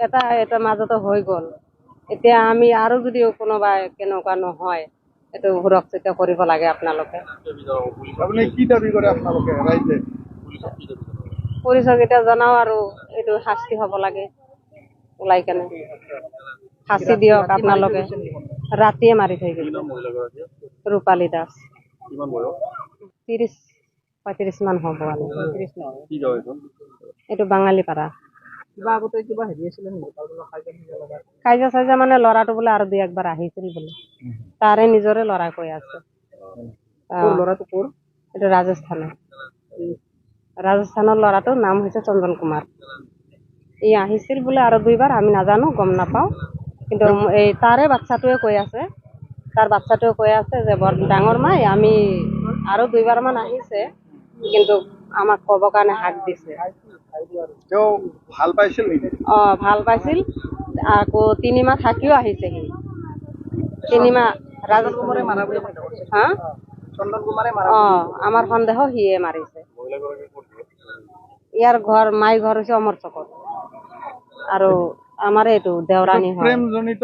এটা এটা মাজতে হৈ গ'ল, এতিয়া আমি আৰু যদি কোনোবা কেনেকুৱা নহয়, এইটো সুৰক্ষিত কৰিব লাগে আপোনালোকে। আপুনি কি দাবী কৰে আপোনালোকে ৰাইজে? পুলিচক এতিয়া জনাও আৰু এইটো শাস্তি হ'ব লাগে, ওলাই কেনে শাস্তি দিয়ক আপোনালোকে। ৰাতিয়ে মাৰি থৈ গৈছে ৰূপালী দাস। 30-35 মান হ'ব আৰু। এইটো বাঙালীপাৰা। কাজিয়া চাজিয়া মানে ল'ৰাটো বোলে আৰু 2-1 বাৰ আহিছিল বোলে, তাৰে নিজৰে ল'ৰা কৈ আছে। এইটো ৰাজস্থানৰ ল'ৰাটোৰ নাম হৈছে চন্দন কুমাৰ। ই আহিছিল বোলে আৰু 2 বাৰ, আমি নাজানো, গম নাপাওঁ, কিন্তু এই তাৰে বাচ্চাটোৱে কৈ আছে, যে বৰ ডাঙৰ মাই আমি আৰু 2 বাৰ মান আহিছে, কিন্তু আমাক ক'ব কাৰণে হাক দিছে। তেওঁ ভাল পাইছিল নেকি? ভাল পাইছিল, আকৌ 3 মাহ থাকিও আহিছে সি। 3 মাহ আমাৰ সন্দেহ সিয়ে মাৰিছে। ইয়াৰ মাই ঘৰ হৈছে অমৰ চকত, আৰু আমাৰ এইটো দেওৰানী হয়। প্ৰেমজনিত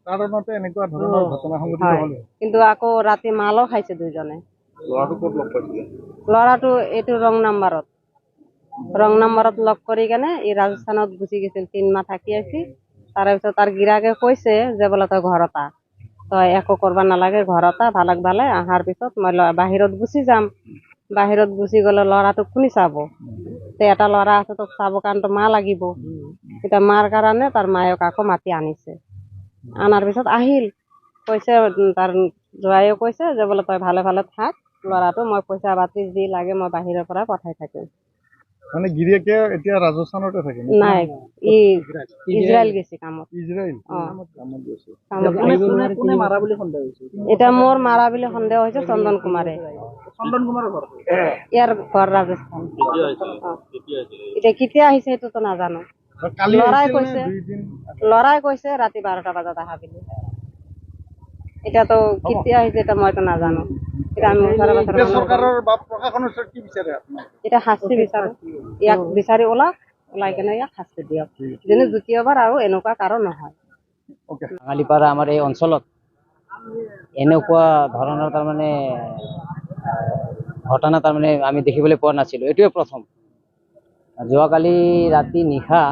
কাৰণতে এনেকুৱা ধৰণৰ ঘটনা সংঘটিত হ'ল। কিন্তু আকৌ ৰাতি মালো খাইছে 2জনে। ল'ৰাটো ক'ত লগ পাইছিলে? ল'ৰাটো এইটো ৰং নাম্বাৰত লগ কৰি কেনে ই ৰাজস্থানত গুচি গৈছিল, 3 মাহ থাকি আহিছি। তাৰে পিছত তাৰ গিৰাকে কৈছে যে বোলে তই ঘৰত আহ, তই একো কৰিব নালাগে, ঘৰত আহ, ভালে অহাৰ পিছত মই বাহিৰত গুচি যাম। বাহিৰত গুচি গ'লে ল'ৰাটোক কোনে চাব? এটা ল'ৰা আছে, তোক চাব কাৰণতো মা লাগিব। এতিয়া মাৰ কাৰণে তাৰ মায়েক আকৌ মাতি আনিছে। আনাৰ পিছত আহিল, কৈছে তাৰ জোৱাইও কৈছে যে বোলে তই ভালে থাক, ল'ৰাটো মই পইচা পাতি যি লাগে মই বাহিৰৰ পৰা পঠাই থাকিম। মানে গিৰিয়েকে এতিয়া ৰাজস্থানতে থাকে? নাই, ই ইজৰাইল গৈছে কামত। এটা মোৰ মাৰা বুলি সন্দেহ হৈছে চন্দন কুমাৰে। ইয়াৰ ঘৰ ৰাজস্থান। এতিয়া কেতিয়া আহিছে সেইটোতো নাজানো। ল'ৰাই কৈছে ৰাতি 12টা বজাত আহা বুলি। এতিয়াতো কেতিয়া আহিছে এটা মইতো নাজানো। এটা শাস্তি বিচাৰো, ইয়াক বিচাৰি ওলাই কেনে ইয়াক শাস্তি দিয়ক, যেনে দ্বিতীয়বাৰ আৰু এনেকুৱা কাৰণ নহয়। বাঙালীপাৰা আমাৰ এই অঞ্চলত এনেকুৱা ধৰণৰ তাৰমানে ঘটনা তাৰমানে আমি দেখিবলৈ পোৱা নাছিলোঁ, এইটোৱে প্ৰথম। যোৱাকালি ৰাতি নিশা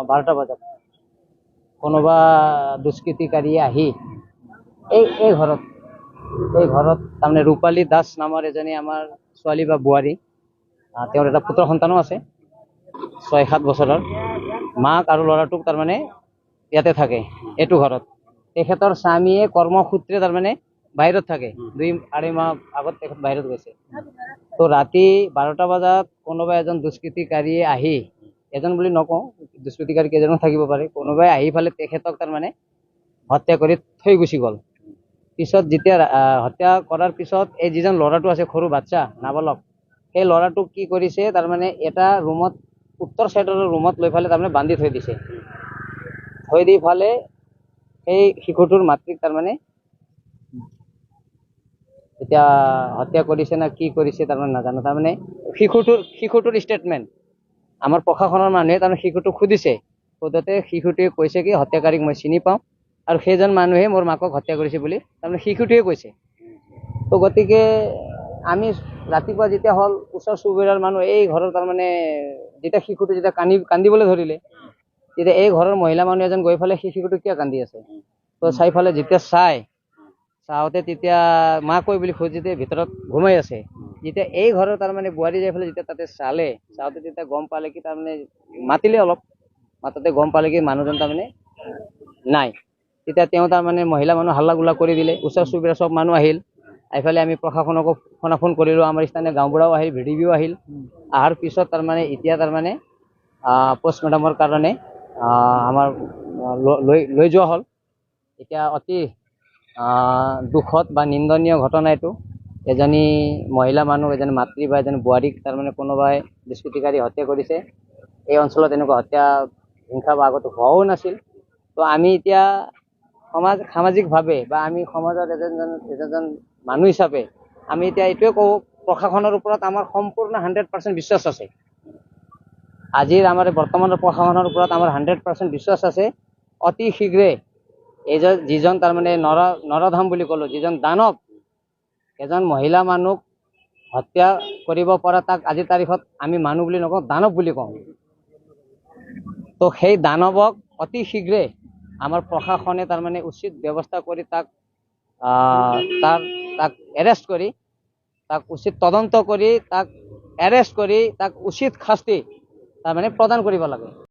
12টা বজাত কোনোবা দুষ্কৃতিকাৰীয়ে আহি এই ঘৰত তাৰমানে ৰূপালী দাস নামৰ এজনী আমাৰ ছোৱালী বা বোৱাৰী, তেওঁৰ এটা পুত্ৰ সন্তানো আছে 6-7 বছৰৰ। মাক আৰু ল'ৰাটোক তাৰমানে ইয়াতে থাকে, এইটো ঘৰত। তেখেতৰ স্বামীয়ে কৰ্মসূত্ৰে তাৰমানে বাহিৰত থাকে, 2-2.5 মাহ আগত তেখেত বাহিৰত গৈছে। তো ৰাতি 12টা বজাত কোনোবা এজন দুষ্কৃতিকাৰীয়ে আহি, এজন বুলি নকওঁ, দুষ্কৃতিকাৰী কেইজনো থাকিব পাৰে, কোনোবাই আহি পেলাই তেখেতক তাৰমানে হত্যা কৰি থৈ গুচি গ'ল। পিছত যেতিয়া হত্যা কৰাৰ পিছত এই যিজন ল'ৰাটো আছে, সৰু বাচ্চা নাবালক, সেই ল'ৰাটোক কি কৰিছে তাৰমানে এটা ৰুমত, উত্তৰ চাইডৰ ৰুমত লৈ পেলাই তাৰমানে বান্ধি থৈ দিছে। থৈ দি ফালে সেই শিশুটোৰ মাতৃক তাৰমানে এতিয়া হত্যা কৰিছে না কি কৰিছে তাৰমানে নাজানো। তাৰমানে শিশুটোৰ ষ্টেটমেণ্ট আমাৰ প্ৰশাসনৰ মানুহে তাৰমানে শিশুটোক সুধিছে, সোধোতে শিশুটোৱে কৈছে কি হত্যাকাৰীক মই চিনি পাওঁ, আৰু সেইজন মানুহে মোৰ মাকক হত্যা কৰিছে বুলি তাৰমানে শিশুটোৱে কৈছে। তো গতিকে আমি ৰাতিপুৱা যেতিয়া হ'ল, ওচৰ চুবুৰীয়াৰ মানুহ এই ঘৰৰ তাৰমানে যেতিয়া শিশুটো যেতিয়া কান্দিবলৈ ধৰিলে, তেতিয়া এই ঘৰৰ মহিলা মানুহ এজন গৈ পেলাই সেই শিশুটো কিয় কান্দি আছে, তো চাই পেলাই যেতিয়া চাওঁতে তেতিয়া মা কৈ বুলি খুজিতে ভিতৰত ঘুমাই আছে। যেতিয়া এই ঘৰৰ তাৰমানে বোৱাৰী যাই পেলাই যেতিয়া তাতে চাওঁতে তেতিয়া গম পালে কি তাৰমানে মাতিলে অলপ, মাততে গম পালে কি মানুহজন তাৰমানে নাই। তেতিয়া তেওঁ তাৰমানে মহিলা মানুহ হাল্লা গোল্লা কৰি দিলে, ওচৰ চুবুৰীয়া চব মানুহ আহিল। এইফালে আমি প্ৰশাসনকো ফোন কৰিলোঁ, আমাৰ স্থানীয় গাঁওবুঢ়াও আহিল, ভিডিঅ' আহিল। অহাৰ পিছত তাৰমানে এতিয়া তাৰমানে পষ্টমৰ্টমৰ কাৰণে আমাৰ লৈ যোৱা হ'ল। এতিয়া অতি দুখত বা নিন্দনীয় ঘটনা এইটো। এজনী মহিলা মানুহ, এজনী মাতৃ বা এজনী বোৱাৰীক তাৰমানে কোনোবাই দুষ্কৃতিকাৰী হত্যা কৰিছে। এই অঞ্চলত এনেকুৱা হত্যা হিংসা বা আগতে হোৱাও নাছিল। তো আমি এতিয়া সামাজিকভাৱে বা আমি সমাজৰ এজন মানুহ হিচাপে আমি এতিয়া এইটোৱে কওঁ, প্ৰশাসনৰ ওপৰত আমাৰ সম্পূৰ্ণ 100% বিশ্বাস আছে। আজিৰ আমাৰ বৰ্তমানৰ প্ৰশাসনৰ ওপৰত আমাৰ 100% বিশ্বাস আছে। অতি শীঘ্ৰে যিজন তাৰমানে নৰধাম বুলি ক'লো, যিজন দানৱ, এজন মহিলা মানুহক হত্যা কৰিব পৰা, তাক আজিৰ তাৰিখত আমি মানুহ বুলি নকওঁ, দানৱ বুলি কওঁ। তো সেই দানৱক অতি শীঘ্ৰে আমাৰ প্ৰশাসনে তাৰমানে উচিত ব্যৱস্থা কৰি তাক এৰেষ্ট কৰি, তাক উচিত তদন্ত কৰি, তাক এৰেষ্ট কৰি, তাক উচিত শাস্তি তাৰমানে প্ৰদান কৰিব লাগে।